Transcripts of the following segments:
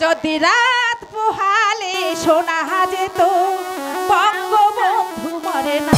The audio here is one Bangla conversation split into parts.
যদি রাত পোহালে শোনা যেত বঙ্গবন্ধু মরে না।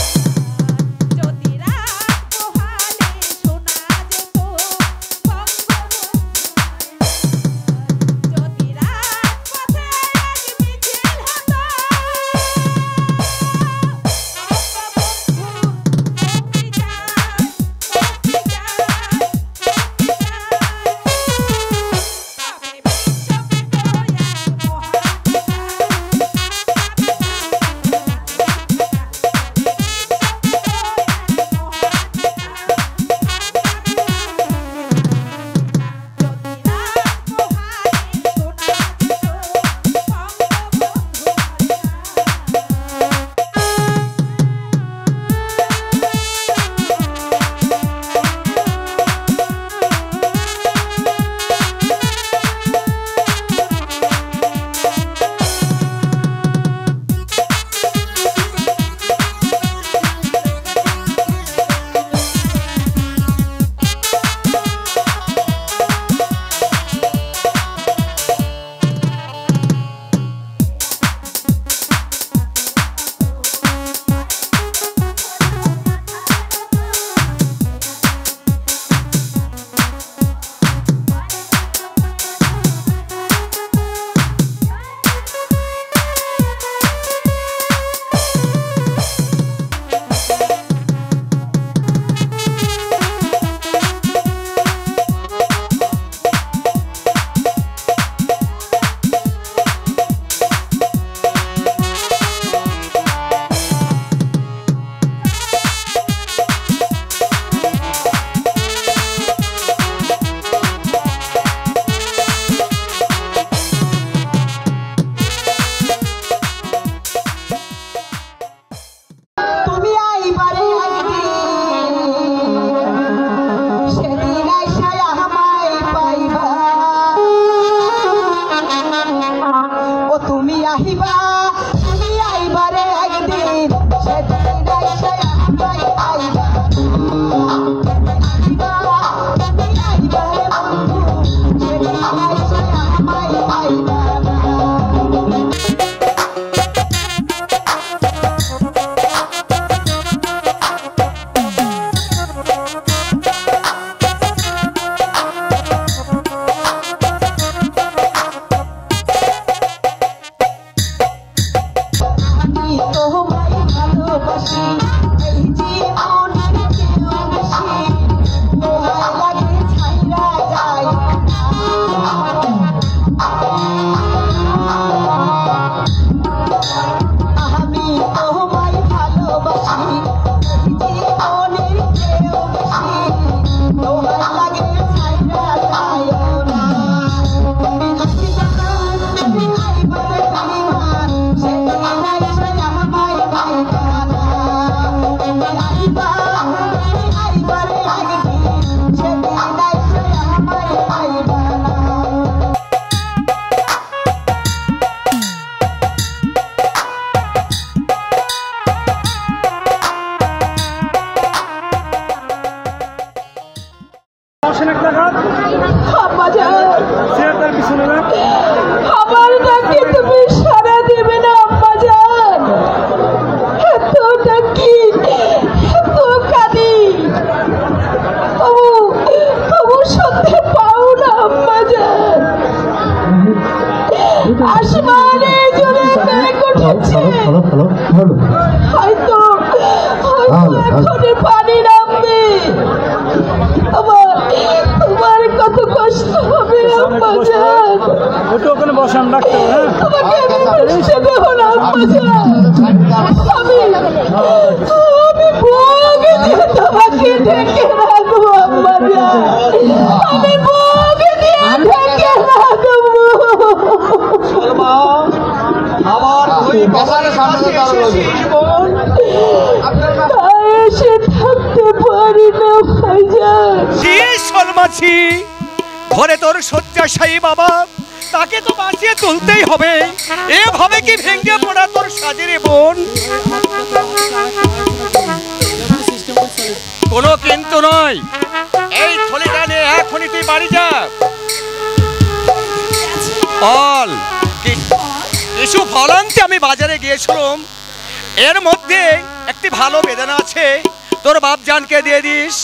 ঘরে তোর শয্যাশায়ী বাবা, তাকে তো বাঁচিয়ে তুলতেই হবে। এভাবে কি ভেঙে পড়া তোর সাজের বোন? কোনো কিন্তু নয়, এই থলিটা নিয়ে এখনই তুই বাড়ি যা। ফল কিছু ফল আনতে আমি বাজারে গিয়েছিলাম, এর মধ্যে একটি ভালো বেদানা আছে, তোর বাপজানকে দিয়ে দিস।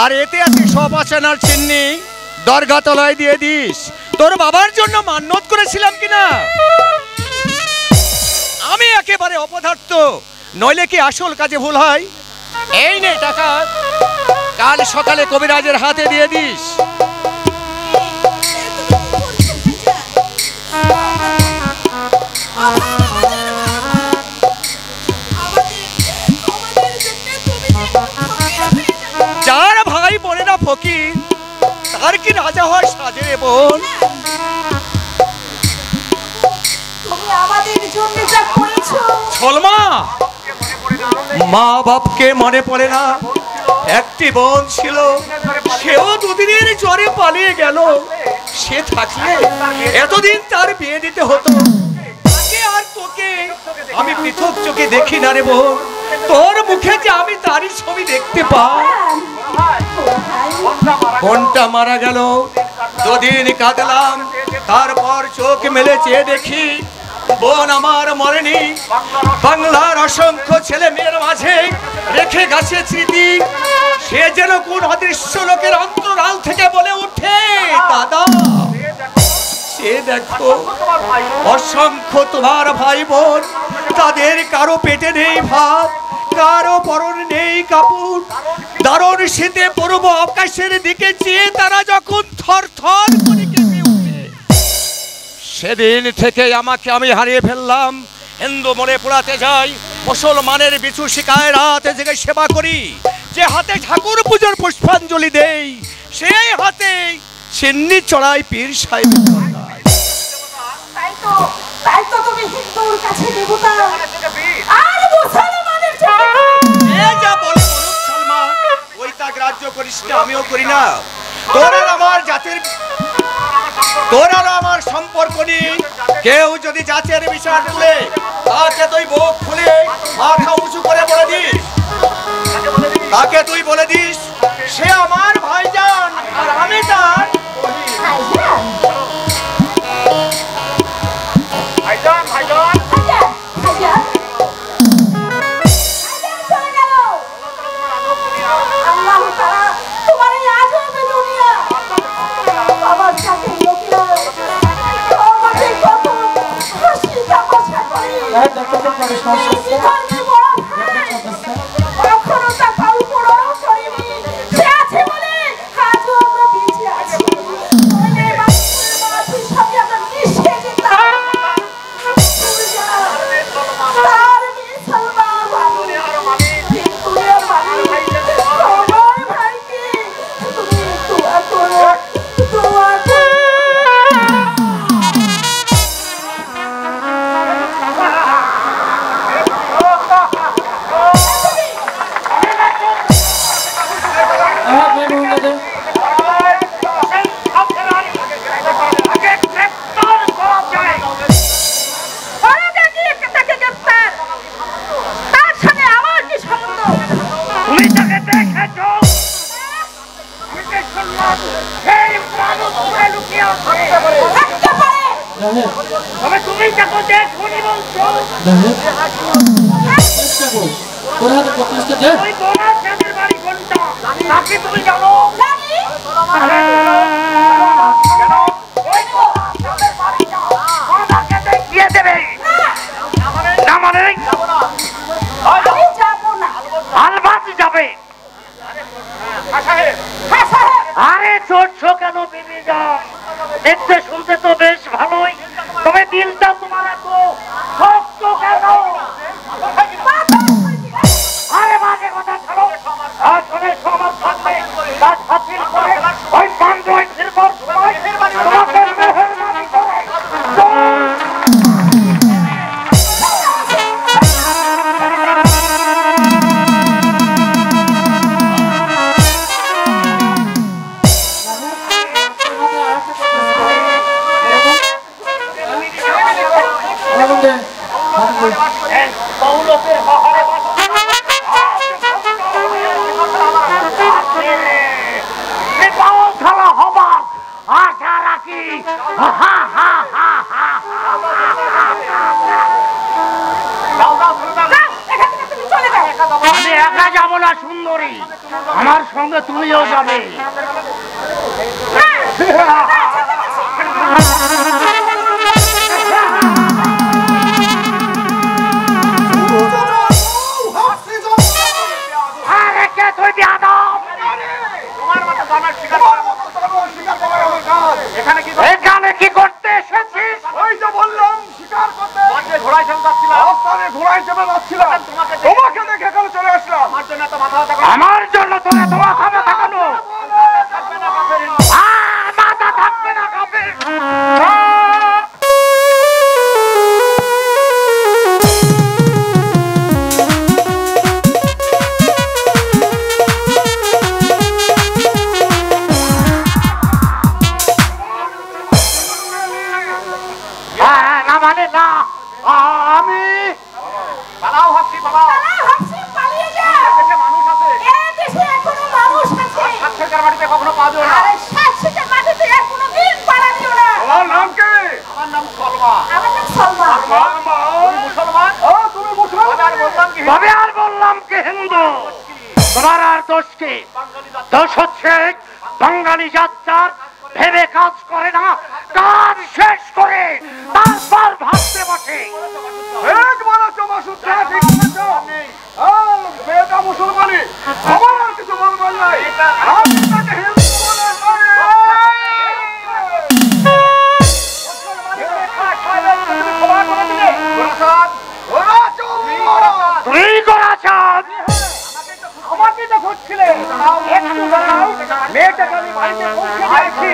আর এতে আছে সব আচানার চিন্নি, দরগা তলায় দিয়ে দিস। তোর বাবার জন্য মান্যত করেছিলাম কিনা, আমি একেবারে অপদার্থ, নইলে কি আসল কাজে ভুল হয়। এই নে টাকা, কাল সকালে কবিরাজের হাতে দিয়ে দিস। যার ভাই বোনেরা ফকির, তার কি রাজা হওয়ার সাজে রে বোন? ছলমা, মা বাপকে মনে পড়ে না? একটি বোন ছিল, সেও দুদিনের জ্বরে পালিয়ে গেল। সে থাকলে এতদিন তার বিয়ে দিতে হতো। তাকে আর তোকে আমি পৃথক চোখে দেখি না রে বোন। তোর মুখে যে আমি তারই ছবি দেখতে পাই। বোনটা মারা গেল, দুদিন কাঁদলাম, তারপর চোখ মেলে চেয়ে দেখি বোন আমার মরেনি। বাংলার অসংখ্য ছেলে মেয়ের মাঝে রেখে গেছে স্মৃতি। সে যেন কোন অদৃশ্য লোকের অন্তরাল থেকে বলে উঠে, দাদা সে দেখো অসংখ্য তোমার ভাই বোন, তাদের কারো পেটে নেই ভাত, কারো পরনে নেই কাপড়। দারুণ শীতে পূর্ব আকাশের দিকে চেয়ে তারা যখন থর থর করে কেঁপে উঠে, সেদিন থেকে আমাকে আমি হারিয়ে ফেললাম। হিন্দু মনে পোড়াতে যাই, মুসলমানের বিছু শিকায় রাতে জেগে সেবা করি। যে হাতে ঠাকুর পুজোর পুষ্পাঞ্জলি দেই, সেই হাতে চিন্নি চড়াই পীর সাহেব। তাই তো তুমি হিন্দুর কাছে দেবতা আর মুসলমানের যা বলে বলুক সালমা, ওই তা গ্রাহ্য করিস না, আমিও করি না। তোর আর আমার জাতির, তোর আর আমার সম্পর্ক নেই। কেউ যদি জাতের বিষয় তুলে, তাকে তুই বুক খুলে মাথা উঁচু করে বলে দিস, তাকে তুই বলে দিস সে আমার ভাইজান আর আমি তার ভাইজান। ভাইজান আরে চড়ছ কেন বিবি যান? দেখতে শুনতে তো বেশ ভালোই, তবে দিলটা তোমার এত শক্ত কেন? আরে বাজে কথা ছাড়ো, আসলে সমাজ থাকবে তার হাসিল করে ওই পান্ডয় ফিরবার সময় তোমাকে মেহেরবানি করে আমি একা যাবো না সুন্দরী, আমার সঙ্গে তুমিও যাবে। এখানে কি করতে এসেছিস? ওই যে বললাম শিকার করতে। ঘোড়ায় চেপে যাচ্ছিলাম, ঘোড়ায় চেপে যাচ্ছিলাম, তোমাকে দেখে এখানে চলে আসলাম। আমার জন্য তোর এত মাথা ব্যথা কেন? মাথা থাকবে না কাপে। আমি পালাও হাসি পালিয়ে যা। মানুষ আছে, এই দেশে এখনো মানুষ আছে। সাতক্ষীরার মাটিতে কখনো পা দিও না। আরে সাতক্ষীরার মাটিতে আর কোনোদিন পা দিও না। তোমার নাম কি? আমার নাম সলমা। আমার নাম সলমা। সলমা? তুমি মুসলমান? তুমি মুসলমান? তবে আর বললাম কি হিন্দু? তোমার আর দোষ কি? দোষ হচ্ছে বাঙালি যাত্রার ভেবে কাজ করে না, কাজ শেষ করে তারপর ভাবতে বসে। মেয়েটা মুসলমানি, আমার আর কিছু বলবার নাই। আমি তাকে হিন্দু তুই করা চাঁদ আমাকে তো খুঁজছিলে, একটু দাঁড়াও, মেয়েটাকে আমি বাড়িতে পৌঁছে দিয়েছি।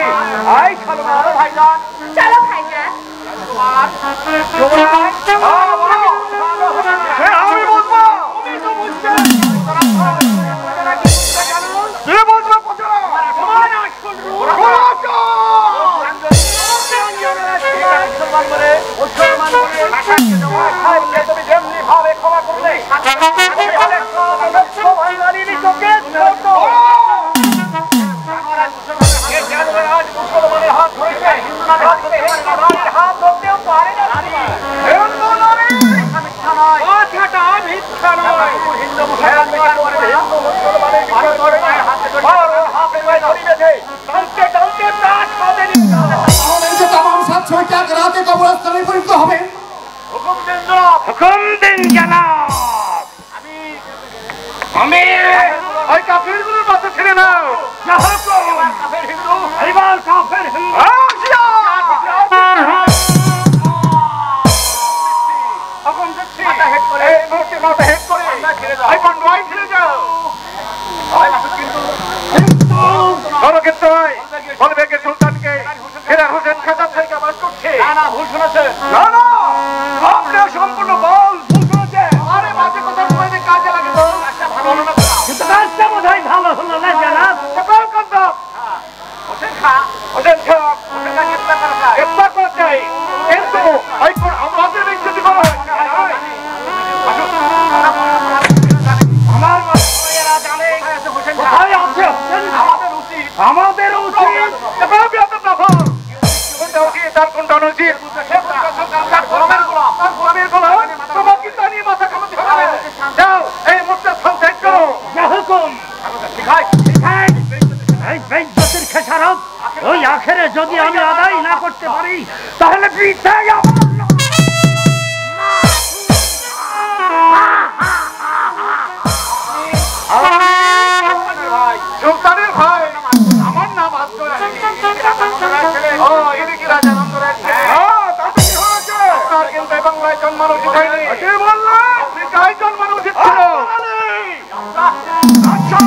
আই সলমা, ভাইজান চলো ভাইজান। আমি বলবো, তুমি তো বুঝছো। তুই বলছো পচরা, তুমি যেমনি ভাবে ক্ষমা করলে মুসলমানের হাত ধরেছে, হিন্দুদের হাত ধরতেও পারে না। হিন্দু নারী কথাটা মিথ্যা নয়। হিন্দু মুসলমান বিচার করে না, হিন্দু মুসলমানের বিচার করে না। হাতে ধরি বেঁধে টানতে টানতে প্রাণ বাঁধে নিতে হবে। তাহলে যে তামাম সাত ছয়টা এক রাতে কবরস্থানে পরিণত হবে। হুকুম দিন জনাব। হুকুম দিন জনাব। আমি ওই কাফিরগুলোর মাথা ছেড়ে নাও। কাফের হিন্দু, এবার কাফের হিন্দু। হুকুম দিচ্ছি, মাথা হেড করে, এই মুহূর্তে মাথা হেড করে ছেড়ে যাও। এই পান্ডুয়াই ছেড়ে যাও। বলবেকে সুলতানকে ফেরার হোসেন খাতা থেকে আবাস করছে। না ভুল শুনেছেন। না আপনি সম্পূর্ণ বল ভুল শুনেছেন। আরে বাজে কথা বলে কাজে লাগে তো। আচ্ছা ভালো হলো না, কিন্তু কাজটা বোধহয় ভালো হলো না জনাব। হোসেন খা গ্রেফতার করা চাই, কিন্তু আমাদের ব্যক্তি করা হয়। আমার এরা জানে কোথায় আছে হোসেন। আমাদের উচিত তার কোনটা উচিত? যাও এই মুহূর্তে সাবধান করো। হুকুম এই বেজ্জতির খেসারত ওই আখেরে যদি আমি আদায় না করতে পারি তাহলে বিদায় আমার না। সুলতানের ভাই, আমার নাম আব্দুল ও এদিকে রাজা নন্দরাজ। আপনার কিন্তু বাংলায় জন্মানো উচিত হয়নি। আফ্রিকায় জন্মানো উচিত ছিল। আচ্ছা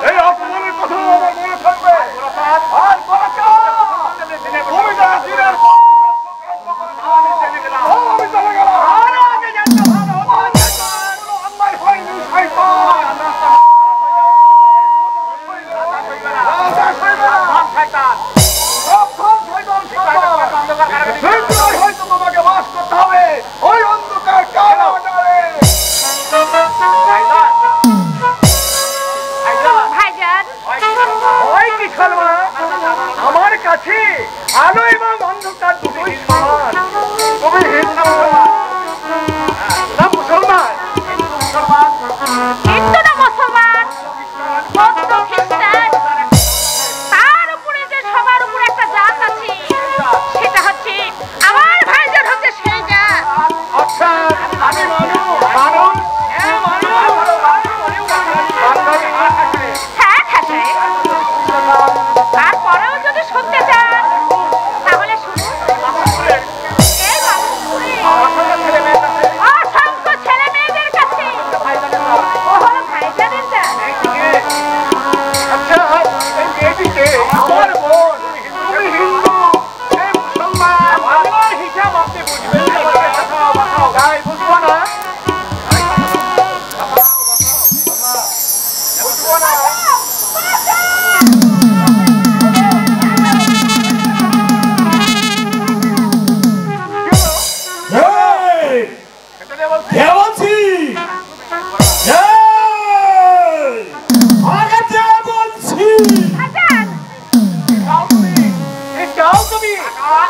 এই অপমানের কথা আমার মনে থাকবে। আর তুমি যারা দিনের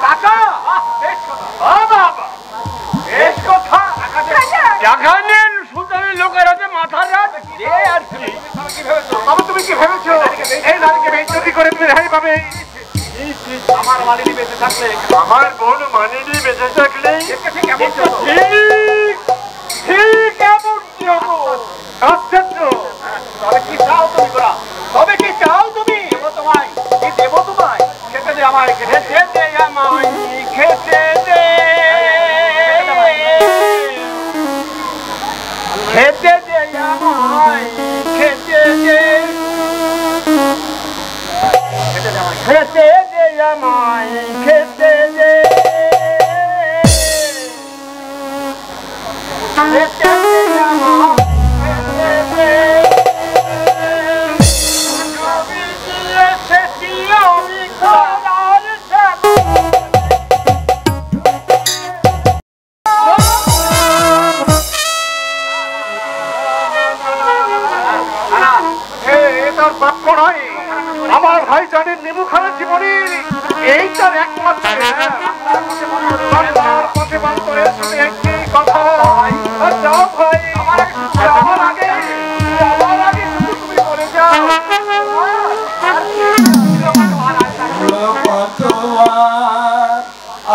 টাকা বেশ কথা ও বাবা বেশ কথা টাকা নেন সুতরাং লোকের হাতে মাথা রাখ দে আর কি কি ভেবেছো বাবা তুমি কি ভেবেছো এই নারীকে বেইজ্জতি করে তুমি রেহাই পাবে আমার মালিনী বেঁচে থাকলে আমার বোন মানিনি বেঁচে থাকলে দেখতে কেমন চলতো ঠিক ঠিক এমন যাবো আশ্চর্য তবে কি চাও তুমি গোরা তবে কি চাও তুমি দেবো তোমায় কি দেবো তোমায় খেতে দে আমায় খেতে দে। খেতে দে আমায় খেতে দে খেতে দে আমায় খেতে দে খেতে দে আমায় খেতে দে খেতে দে আমায় খেতে দে নবী দিয়েছে আমি খোদার সাথে তার বাক্য নয় আমার ভাই জানেন নিমু খানের জীবনী এই তার একমাত্র পথে বান্তরে শুনে একটি কথা যাও ভাই আমার আগে শুধু তুমি বলে যাও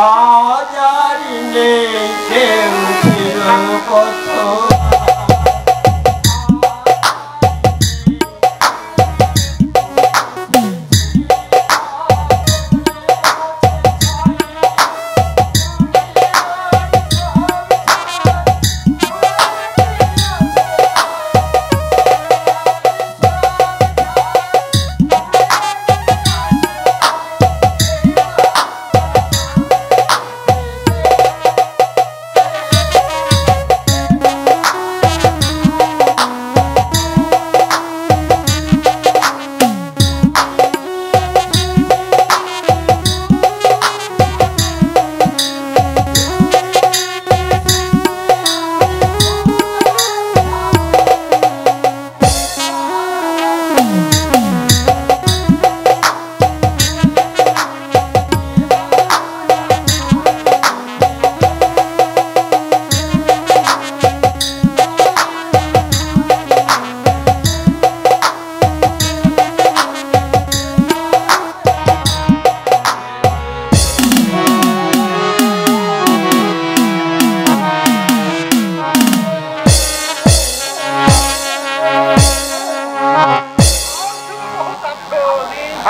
আজারি নেই কেউ ছিল কত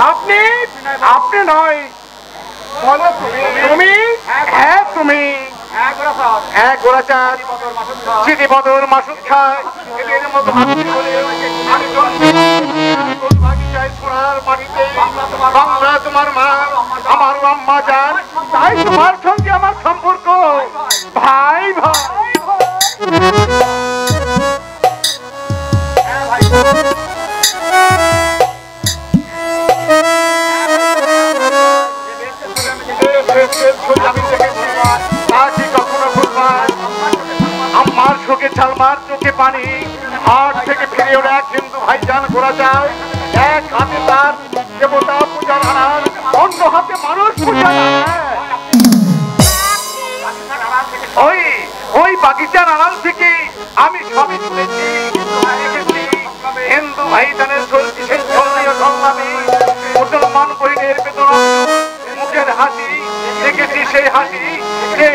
আপনি আপনি নয় বলো তুমি হ্যাঁ তুমি এক গোলাচাঁদ চিঠি বদল মাসুদ খায় এদের মতো আমি বাগিচায় সোনার মাটিতে বাংলা তোমার মা আমার আম্মা যান তাই তোমার সঙ্গে আমার সম্পর্ক ভাই ভাই আমার শোকে ছালমার চোখে পানি হাট থেকে ফিরে ওরা এক হিন্দু ভাইজান ঘোরা যায় এক হাতে তার দেবতা পূজার আনার অন্য হাতে মানুষ পূজার ওই ওই বাগিচার আড়াল থেকে আমি সবই শুনেছি হিন্দু ভাইজানের চলছি সেই ধর্মীয় সংগ্রামী মুসলমান বহিনের বেদনা মুখের হাসি দেখেছি সেই হাসি দেখে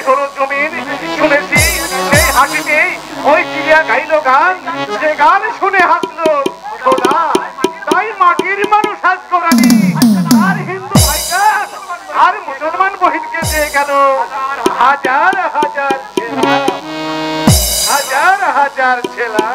হলো জমিন শুনেছি সেই হাসিতে ওই চিড়িয়া গাইল গান যে গান শুনে হাসলো খোদা তাই মাটির মানুষ হাস করানি আর হিন্দু ভাইজান আর মুসলমান বহিনকে দিয়ে গেল হাজার হাজার ছেলা হাজার হাজার ছেলা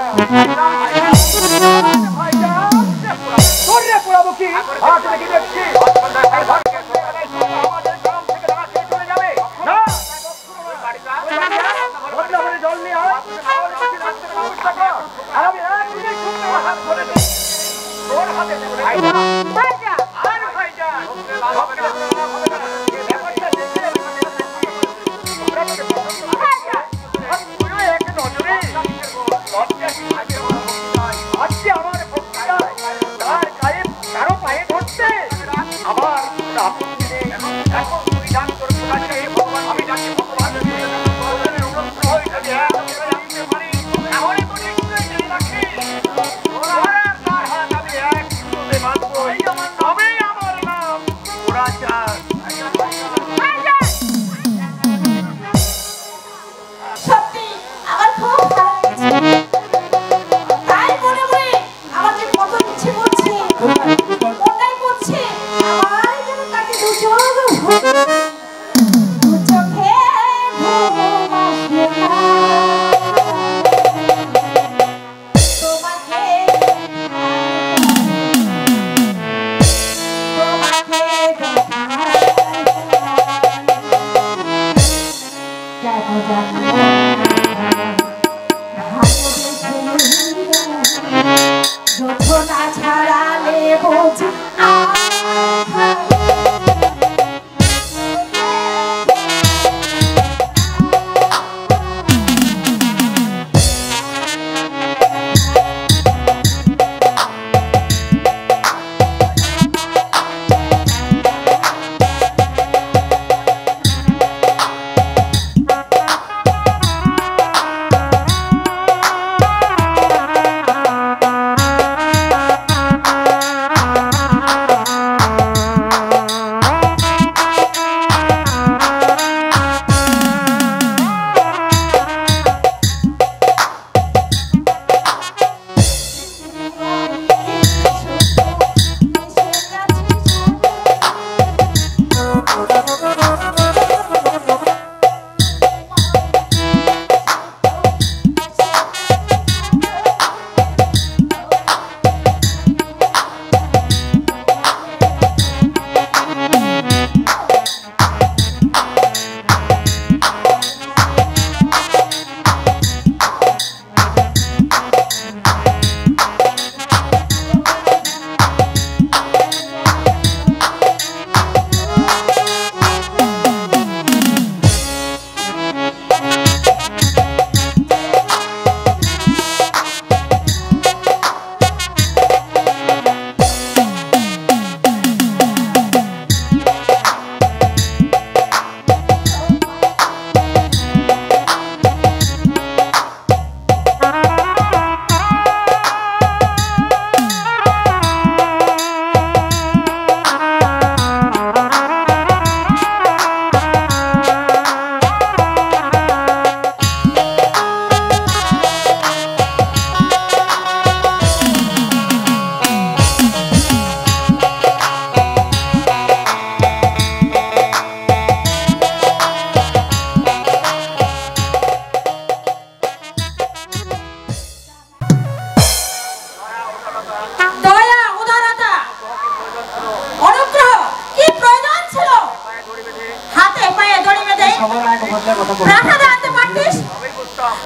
রাখাটা আনতে পারতিস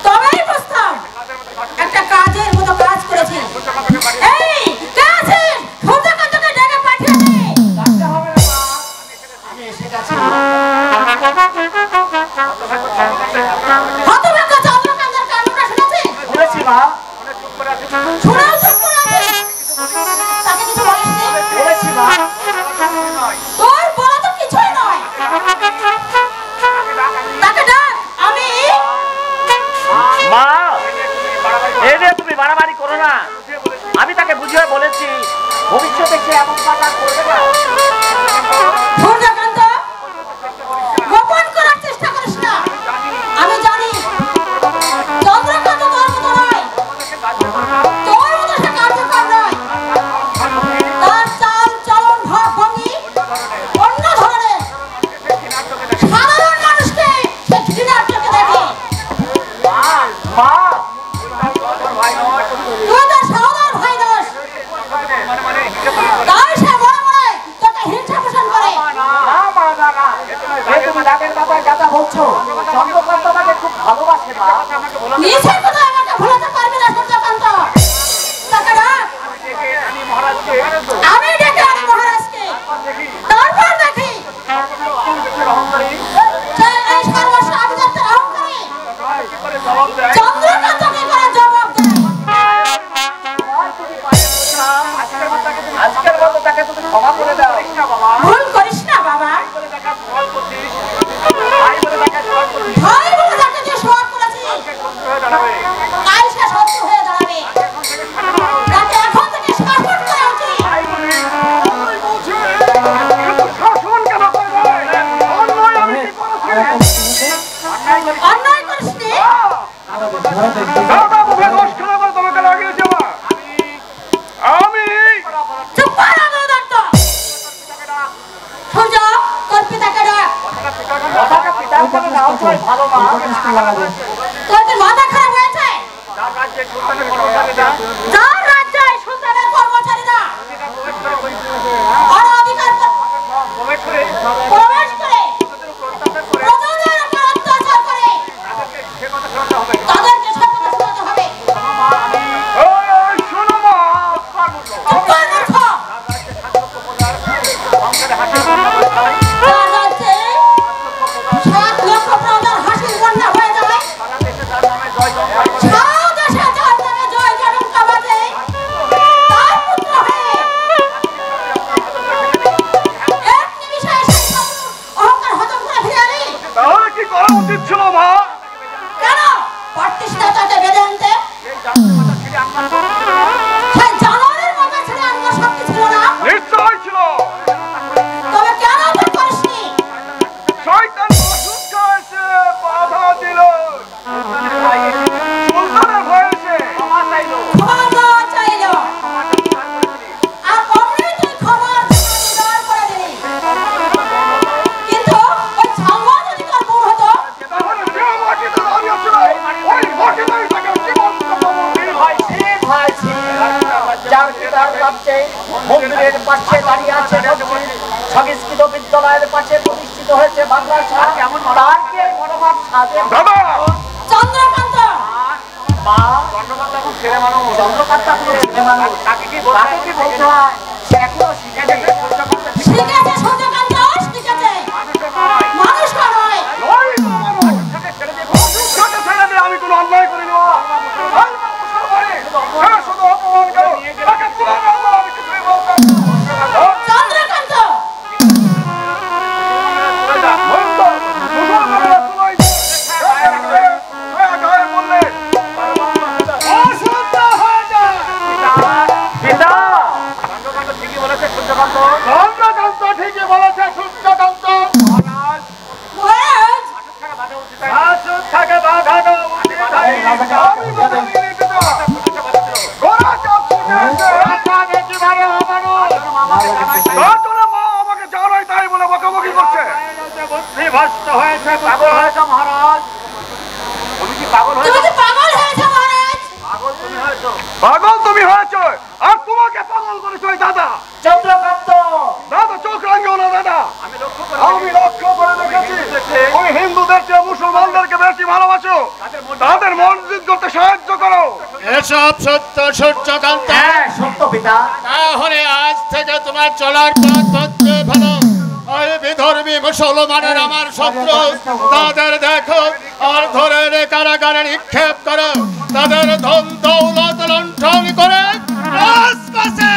তবেই বুঝতাম একটা কাজের মতো কাজ করেছিস। এই কে আছিস? সূর্যকান্তকে ডেকে পাঠিয়ে দে। হতভাগ্য চন্দ্রকান্তের কান্ডটা শুনেছিস? শুনেছি মা। শুনেও চুপ করে আছিস? তাকে কিছু বলিসনি? বলেছি মা। তোর বলা তো কিছুই নয়। তাকে ডাক। আমি মা, এই যে তুমি বাড়াবাড়ি করো না। আমি তাকে বুঝিয়ে বলেছি ভবিষ্যতে সে এমন কাজ আর করবে না। সূর্যকান্ত গোপন করার চেষ্টা করিস না। আমি জানি চন্দ্রকান্ত তোর মতো নয়, তোর মতো সে কার্যকর নয়। তার চাল চলন ভাব ভঙ্গি অন্য ধরনের। সাধারণ মানুষকে সে ঘৃণার চোখে দেখে। মা, তুই তার সহোদর ভাই নস, তাই সে মনে মনে তোকে হিংসা পোষণ করে। না মা, না না, এই তুমি রাগের কথায় কথা বলছো। চন্দ্রকান্ত আমাকে খুব ভালোবাসে মা। নিশ্চয় কথা আমাকে ভুলাতে পারবি না সূর্যকান্ত। তাকে ডাক। আমি ডেকে আনি মহারাজকে। তারপর দেখি সে এই সর্বস্ব আভিজাত্যের অহংকারী চন্দ্রকান্ত কি করে জবাব দেয়। আজকের মতো তাকে তুমি ক্ষমা করে দাও। ভুল করিস না বাবা। ভাই বলে তাকে যে সোয়াগ করেছি কাল সে শত্রু হয়ে দাঁড়াবে। তাকে এখন থেকে শাসন করা উচিত। অন্যায় করিসনি? চুপ কর আদর দত্ত। সূর্য তোর পিতাকে ডাক। কথাটা পিতার কাছে নাও তো ভালো মা। তোর কি মাথা খারাপ হয়েছে? যার রাজ্যে সুলতানের কর্মচারীরা অনাধিকার প্রবেশ করে প্রজাদের উপর অত্যাচার করে তাদেরকে সে কথা শোনাতে হবে। চুপ কর মূর্খ। যার রাজ্যে 7 লক্ষ প্রজার হাসির বন্যা হয়ে যায়, সারা দেশে যার নামে জয় জয়ডঙ্কা বাজে, তার পুত্র হয়ে এক নিমিষে সেই শত্রুর অহংকার হজম করে ফিরে এলি। তাহলে কি করা উচিত ছিল মা? কেন পারতিস না তাকে বেঁধে আনতে? সেই জানোয়ারের মতো ছেড়ে আনবার শক্তি ছিল না? নিশ্চয় ছিল। তবে কেন তা করিসনি? শয়তান ওষুধ খাওয়াইছে, বাধা দিল। সুলতানের ভয়ে সে ক্ষমা চাইল। ক্ষমা চাইল আর অমনি তুই ক্ষমার জোগাড় করে দিলি। কিন্তু ওই ছাগল যদি তোর বোন হতো, তাহলে যে মাটিতে দাঁড়িয়েছিল, ওই মাটিতেই তাকে জীবন্ত ভাইছি। যার পিতার রাজ্যে মন্দিরের পাশে দাঁড়িয়ে আছে, সংস্কৃত বিদ্যালয়ের পাশে প্রতিষ্ঠিত হয়েছে মাদ্রাসা, তার কে মনোভাব সাজে দাদা চন্দ্রকান্ত মা। চন্দ্রকান্ত এখন ছেলে মানুষ। চন্দ্রকান্ত এখন ছেলে মানুষ। তাকে কি বলতে হয় সে এখনো শিখেনি। শিখেছে সূর্যকান্ত, শিখেছে। মানুষও নয়। আমি কোনো অন্যায় করিনি মা। শুধু অপমান করো, তাকে তুলে নাও, আমি কিছুই বলতে পারবো না। চন্দ্রকান্ত ঠিকই বলেছে সূর্যকান্ত। মহারাজ থাকে বাধা দেওয়া উচিত। ঘোড়া চাপ ছুটে কিভাবে হবানো মা আমাকে জানাই তাই বলে বকাবকি করছে। বুদ্ধি ভ্রষ্ট হয়েছে, পাগল হয়েছে মহারাজ। তুমি কি পাগল তুমি হয়েছো? কি পাগল হয়েছো মহারাজ? পাগল তুমি হয়েছো, আর তোমাকে পাগল করেছো ওই দাদা চন্দ্রকান্ত। দাদা চোখ রাঙিও না দাদা। আমি লক্ষ্য করে দেখেছি ওই হিন্দুদের করতে সাহায্য করো। এসব সত্য সূর্যকান্ত। হ্যাঁ সত্য পিতা। তাহলে আজ থেকে তোমার চলার পথ বদলে ভালো। ওই বিধর্মী মুসলমানের আমার শত্রু, তাদের দেখো আর ধরে কারাগারে নিক্ষেপ করো, তাদের ধন দৌলত লুণ্ঠন করে রাজপথে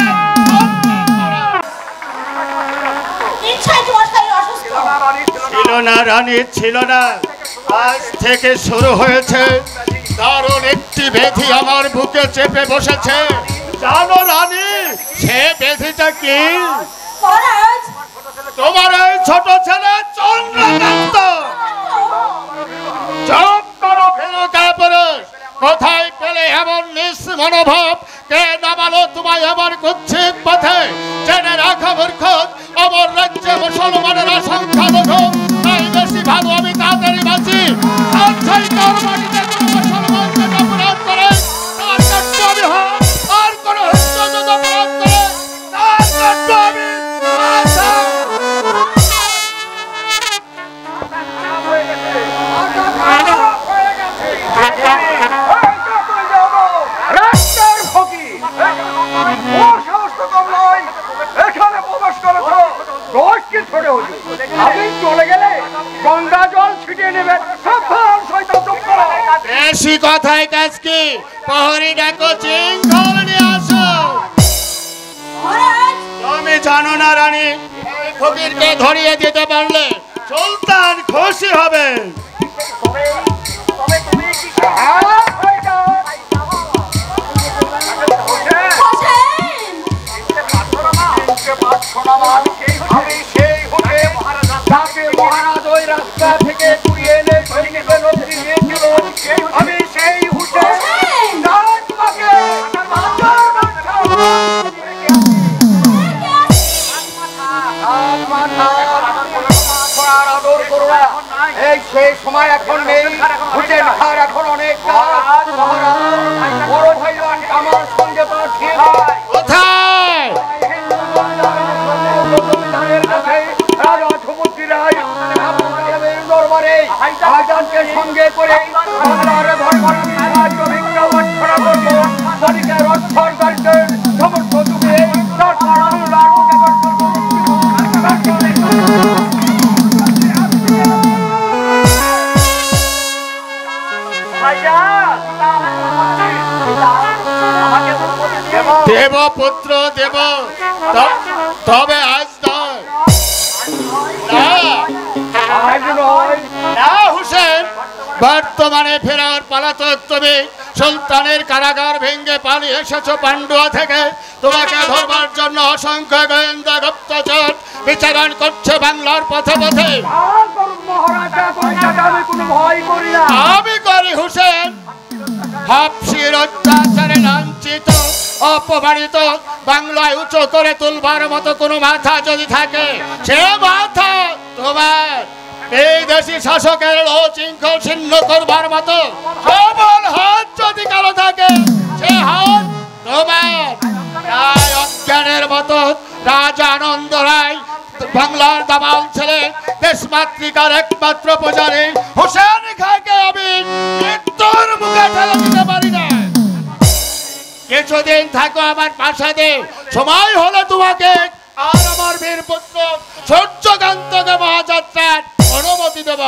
ছিল না রানী, ছিল না। আজ থেকে শুরু হয়েছে দারুণ একটি ব্যাধি আমার বুকে চেপে বসেছে। জানো রানী সে ব্যাধিটা কি? তোমার এই ছোট ছেলে চন্দ্রকান্ত। চুপ করো ফেরকা পুরুষ। কোথায় পেলে এমন নিঃস মনোভাব? কে নামালো তোমায় আমার কুৎসিত পথে? জেনে রাখা মূর্খ, অমর রাজ্যে মুসলমানেরা সংখ্যালঘু, তাই বেশি ভালো আমি তাড়াতাড়ি বাঁচি। আর সেই তোর মাটিতে কোনো মুসলমানকে অপরাধ করে তার কাট্য আমি হয়, আর কোনো হিন্দু যদি অপরাধ করে তার কাট্য আমি গঙ্গা জল ছিটিয়ে নেবে। বেশি কথায় কাজ কি? প্রহরী ডাকো, শৃঙ্খল নিয়ে আসো। তুমি জানো না রানী, এই ফকিরকে ধরিয়ে দিতে পারলে সুলতান খুশি হবে। মহারাজ ওই রাস্তা থেকে কুড়িয়ে এনে আমি সেই হুসেন এই সেই সময় এখন নেই। হুসেন খার এখন অনেক বড় ভাই আমার সঙ্গে তো ঠিক কোথায়? সঙ্গে করে সমস্ত যুগে দেব পুত্র দেব, তবে আজ নয়। না হুসেন, বর্তমানে ফেরার পালাতক তুমি। সুলতানের কারাগার ভেঙে পালিয়ে এসেছো পান্ডুয়া থেকে। তোমাকে ধরবার জন্য অসংখ্য গোয়েন্দা গুপ্তচর বিচরণ করছে বাংলার পথে পথে। আমি করি হুসেন। হাফসির অত্যাচারে লাঞ্ছিত অপমানিত বাংলায় উঁচু করে তুলবার মতো কোনো মাথা যদি থাকে, সে মাথা তোমার। এই দেশি শাসকের শৃঙ্খল ছিন্ন করবার মতো সবল হাত যদি কারো থাকে, সে হাত তোমার। তাই অজ্ঞানের মতো রাজা আনন্দ রায়, বাংলার দামাল ছেলে, দেশমাতৃকার একমাত্র পূজারী হুসেন খাঁকে আমি মৃত্যুর মুখে ঠেলে দিতে পারি না। কিছুদিন থাকো আমার প্রাসাদে। সময় হলে তোমাকে আর আমার বীর পুত্র সূর্যকান্তকে মহাযাত্রার অনুমতি দেব।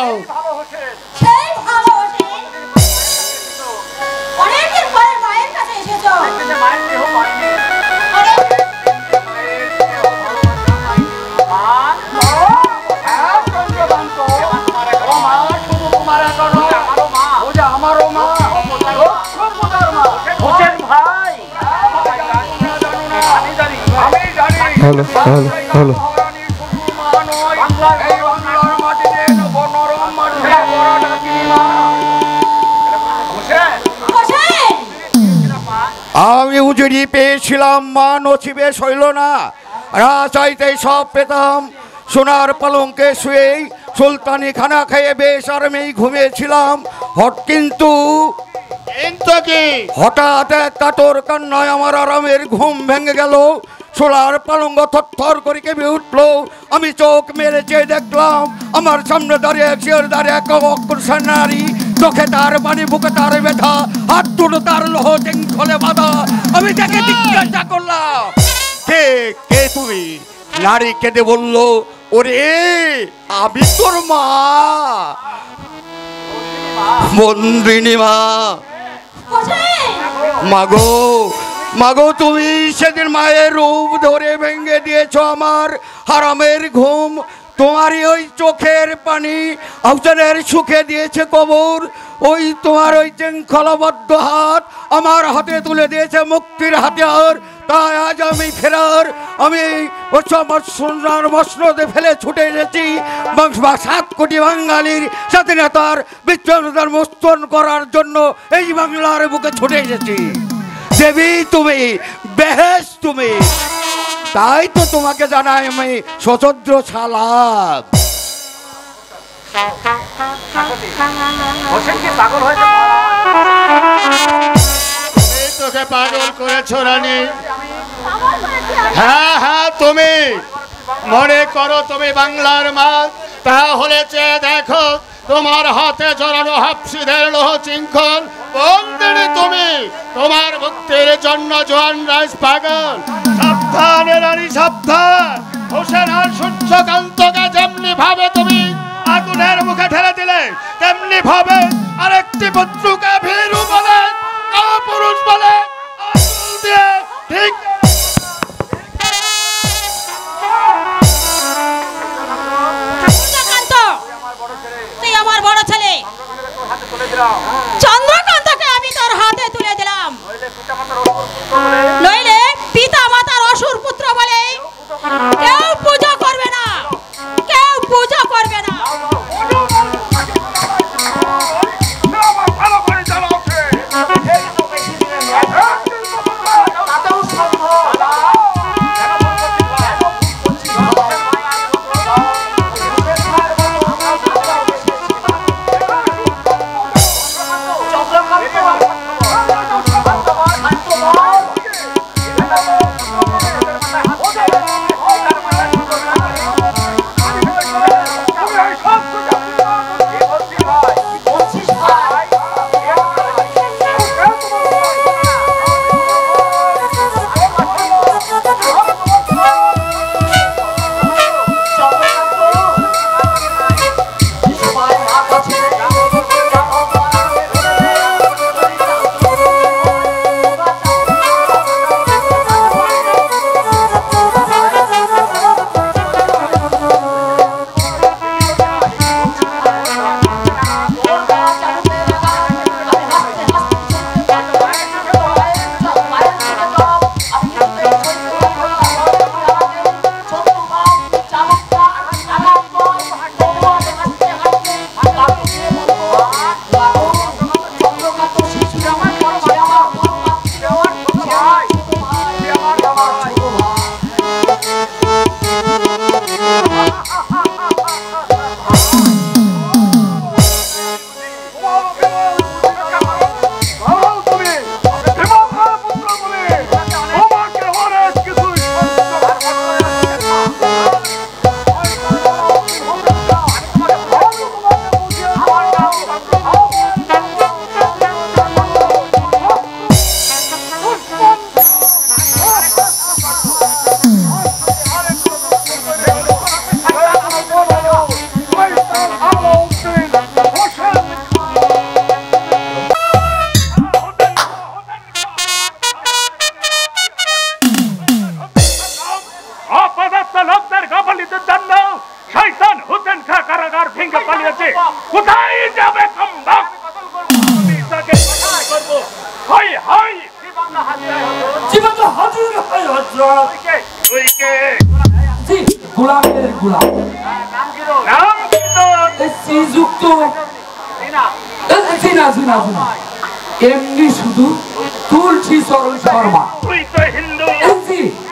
অনেকদিন পরে মায়ের কাছে এসেছো। আমারও মা হুসেন ভাই। আমি জানি হ্যালো হ্যালো হ্যালো আমি উজুরি পেয়েছিলাম, মা নছিবে সইল না। চাইতে সব পেতাম। সোনার পালঙ্কে শুয়েই সুলতানি খানা খেয়ে বেশ আরামেই ঘুমিয়েছিলাম। কিন্তু কি হঠাৎ এক কাতর কান্নায় আমার আরামের ঘুম ভেঙে গেল। সোলার পালঙ্গ থরথর করে কেঁপে উঠল। আমি চোখ মেরে চেয়ে দেখলাম আমার সামনে দাঁড়িয়ে এক অগ্রসর নারী। চোখে তার পানি, বুকে তার ব্যথা, হাত দুটো তার লোহ শৃঙ্খলে বাঁধা। আমি তাকে জিজ্ঞাসা করলাম, কে কে তুমি? নারী কেঁদে বলল, ওরে আমি তোর মা, মন্দিনী মা। মাগো মাগো, তুমি সেদিন মায়ের রূপ ধরে ভেঙে দিয়েছ আমার হারামের ঘুম। তোমারই ওই চোখের পানি আফজালের সুখে দিয়েছে কবর। ওই তোমার ওই শৃঙ্খলাবদ্ধ হাত আমার হাতে তুলে দিয়েছে মুক্তির হাতিয়ার। তাই আজ আমি ফেরার, আমি সোনার মসনদে ফেলে ছুটে এসেছি 7 কোটি বাঙালির স্বাধীনতার বিচ্ছিন্নতার মোচন করার জন্য এই বাংলার বুকে ছুটে এসেছি। দেবী তুমি, বেহেশ তুমি, তাই তো তোমাকে জানাই আমি সশস্ত্র সালাম। তোকে পাগল করেছো রানী? হ্যাঁ হ্যাঁ, তুমি মনে করো তুমি বাংলার মা, তাহলে চেয়ে দেখো তোমার হাতে জড়ানো হাফসিদের লোহ শৃঙ্খল। বন্দিনী তুমি, তোমার মুক্তির জন্য জোয়ান রাইজ পাগল। সাবধান রানী সাবধান, হোসেন আর সূর্যকান্তকে যেমনি ভাবে তুমি আগুনের মুখে ঠেলে দিলে, তেমনি ভাবে আরেকটি পুত্রকে ভীরু বলে, কাপুরুষ বলে আঙুল দিয়ে ঠিক আমার বড় ছেলে চন্দ্রকান্তকে আমি তোর হাতে তুলে দিলাম, নইলে পিতা মাতার অসুর পুত্র বলে কেউ পূজা করবে না, কেউ পূজা করবে না। এমনি শুধু তুলছি চরণ শর্মা।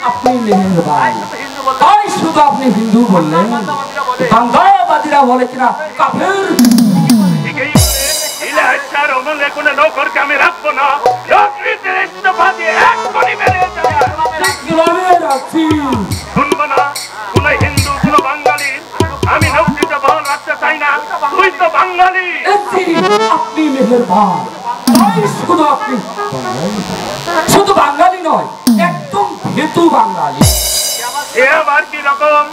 আপনি হিন্দু ভাই, তাই শুধু আপনি হিন্দু বললেন, বাংলাবাদীরা বলে কিনা কাফের। আমি রাখবো না, শুনবো না কোন হিন্দু কোন বাঙালি। আমি নৌকরিতে বহন রাখতে চাই না। তুই তো বাঙালি। আপনি মেহেরবান। শুধু আপনি শুধু বাঙালি নয়, একদম ভেতু বাঙালি। এ আবার কি রকম?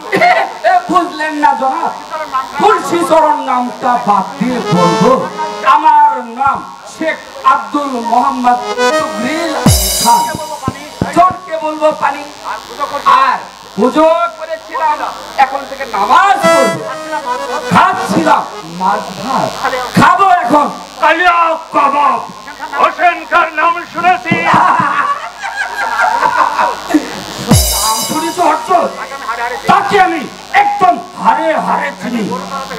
বুঝলেন না জনাব, তুলসীচরণ নামটা বাদ দিয়ে বলবো আমার নাম শেখ আব্দুল মোহাম্মদ তুগরিল খান। জনকে বলবো পানি, আর পুজো করেছিলাম, এখন থেকে নামাজ পড়বো। খাচ্ছিলাম মাছ ভাত, খাবো এখন কালিয়া কাবাব। হোসেন খান নাম শুনেছি। নাম শুনেছি অর্জন, তাকে আমি একদম হারে হারে চিনি।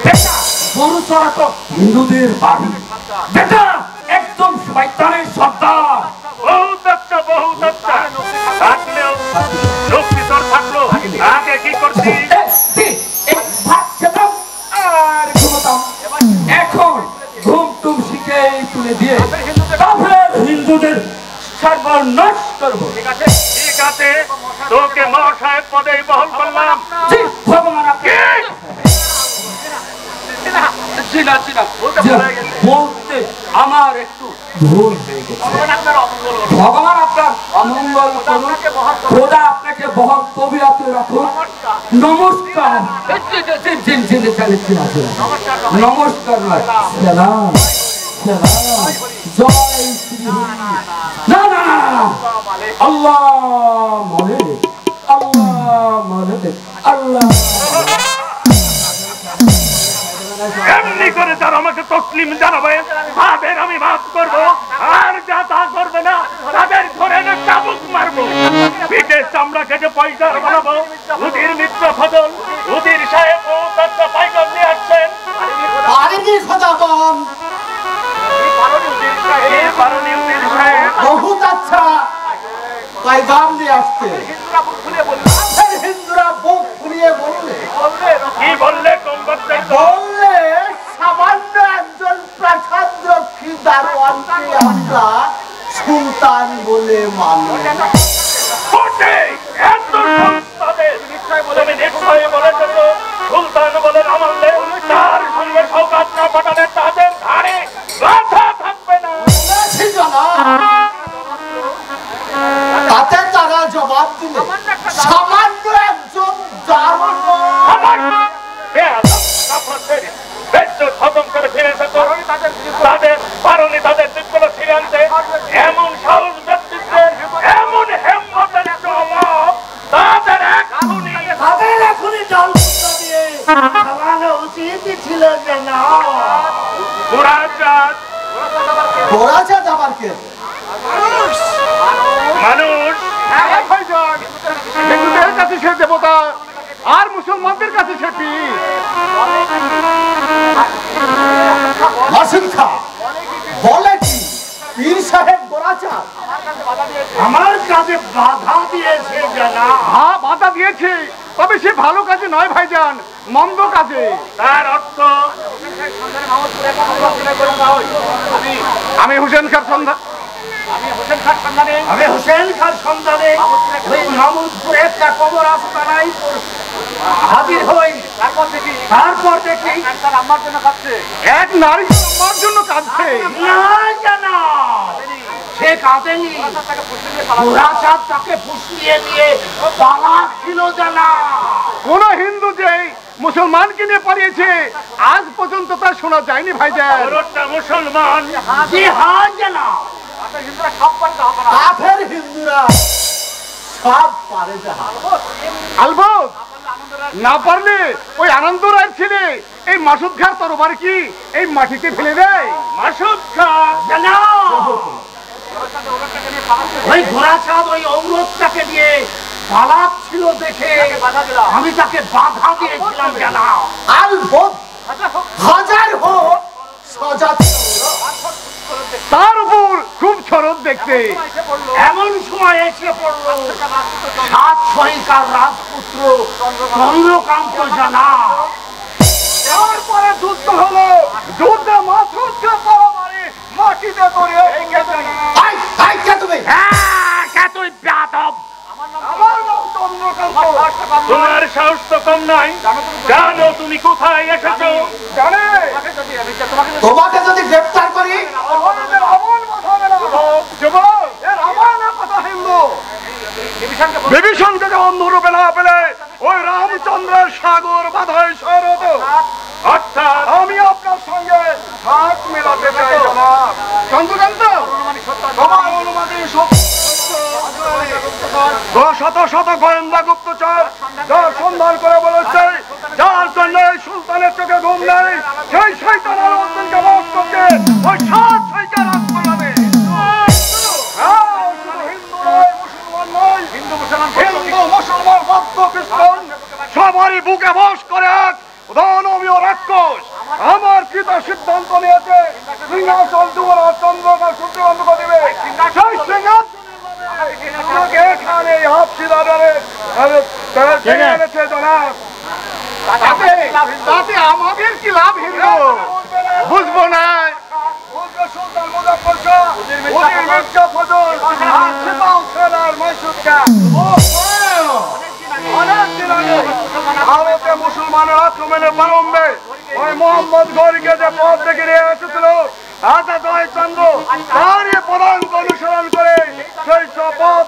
বেটা গরু চড়া তো হিন্দুদের বাড়ি, বেটা একদম শয়তানের সর্দার। বহুত আচ্ছা, বহুত আচ্ছা। থাকলেও লক্ষ্মী তোর থাকলো, আগে কি করছি? ভাত খেতাম আর ঘুমতাম, এখন ঘুম টুম শিখে তুলে দিয়ে কাফের হিন্দুদের সর্বনাশ করবো। ঠিক আছে, তোকে মহাসাহেব পদেই বহল করলাম। ভগবান আপনি বলতে আমার একটু ভুল হয়ে গেছে। ভগবান আপনার অমঙ্গল করুন, খোদা আপনাকে বহল তবিয়তে রাখুন। নমস্কার। নমস্কার নয়, সালাম সালাম, জয় শ্রী হরি। না না না না, আল্লাহ মালিক, আল্লাহ মালিক, আল্লাহ। এমনি করে যারা আমাকে তসলিম জানাবে তাদের আমি মাফ করবো, আর যা তা করবে না তাদের ধরে এনে চাবুক মারবো, পিঠে চামড়া কেটে পয়সার বানাবো। উদির মিত্র ফজল, উদির সাহেব তার পাইকার নিয়ে আসছেন। বহুত আচ্ছা পায়গাম নিয়ে আসতে। হিন্দুরা বুক ফুলিয়ে বললে কি বললে? বললে সামান্য একজন প্রাসাদ রক্ষী দারোয়ানকে আমরা সুলতান বলে মানি। সুলতান বলে না মানলে তার সঙ্গে সৌগাত না পাঠালে তাদের ধারে বাধা থাকবে না। তাতে তারা জবাব দিলে সামান্য একজন খতম করে ফিরে এসে তাদের পারনি, তাদের দিকগুলো ফিরে আনতে। এমন সাহস ব্যক্তিত্বের, এমন হেম্মতের জবাব তাদের এখনই জল দিয়ে খাওয়ানো উচিত ছিল। যেন গোরাচাঁদ আবার কে? মানুষ হিন্দুদের কাছে সে দেবতা, আর মুসলমানদের কাছে সে পীর। বলে কি পীর সাহেব গোরাচাঁদ আমার কাজে বাধা দিয়েছে জানা? হ্যাঁ, বাধা দিয়েছে, তবে সে ভালো কাজে নয় ভাইজান, মন্দ কাজে। তার অর্থ আমি হোসেন খার সন্ধানে ওই মামুদপুরে একটা কবর আস্তানায় হাজির হই। তারপর দেখি আমার জন্য কাঁদছে, এক নারী আমার জন্য কাঁদছে। সে কাঁদেনি, গোরাচাঁদ তাকে ফুসলিয়ে নিয়ে পালাচ্ছিল জানা। কোন হিন্দু যে মুসলমানকে নিয়ে পালিয়েছে আজ পর্যন্ত তা শোনা যায়নি ভাইজান। মুসলমান জানা, কাফের হিন্দুরা সব পারে। আলবত না পারলে ওই আনন্দ রায় ছেলে এই মাসুদ খার তরবারি কি এই মাটিতে ফেলে দেয়? মাসুদ খা জানা, ওই গোরাচাঁদ ওই ঔরতটাকে নিয়ে পালাচ্ছিল দেখে আমি তাকে বাধা দিয়েছিলাম জানা। আলবত হাজার হোক সজা তার উপর খুব শরৎ দেখতে। এমন সময় এসে পড়লো সাত সহিকার রাজপুত্র চন্দ্রকান্ত জানা। তারপরে যুদ্ধ হলো, যুদ্ধে মাসুদকে তরবারি মাটিতে পড়ে তুমি তুই বেয়াদব। আমার নাম চন্দ্রকান্ত। তোমার সাহস তো কম নাই। জানো তুমি কোথায় এসেছো? জানে তোমাকে যদি গ্রেফতার করি বিভীষণকে অন্ধ রূপে না পেলে ওই রামচন্দ্রের সাগর বাধায় শরৎ, অর্থাৎ আমি আপনার সঙ্গে হাত মেলাতে চাই জনাব। চন্দ্রকান্ত, তোমার অনুমতি শত শত গোয়েন্দা গুপ্তচর যার সন্ধান করে বলেছে, যার জন্য সুলতানের চোখে ঘুম নেই, সেই শয়তানের উদ্দিনকে বধ করতে ওই 7 শয়তান আক্রমণে সবারই বুকে বস করে এক দানবীয় রাক্ষস আমার পিতা সিদ্ধান্ত নিয়েছে সিংহাসন যুবরাজ চন্দ্রকান্ত সূর্যকান্ত দেবে। সেই সিংহাসন এখানে হাফসিদারে এনেছে জনাব। তাতে আমাদের কি লাভ হিন্দু? বুঝবো না। সুলতান মুজাফফর শাহ, উজির মির্জা ফজল আর সিপাহ সেনার মসুদ খান অনেকদিন আগে ভারতে মুসলমানের আক্রমণের প্রারম্ভে ওই মোহাম্মদ গৌরীকে যে পথ দেখে নিয়ে এসেছিল রাজা জয়চন্দ্র তারই পদাঙ্ক অনুসরণ করে সেই সব পথ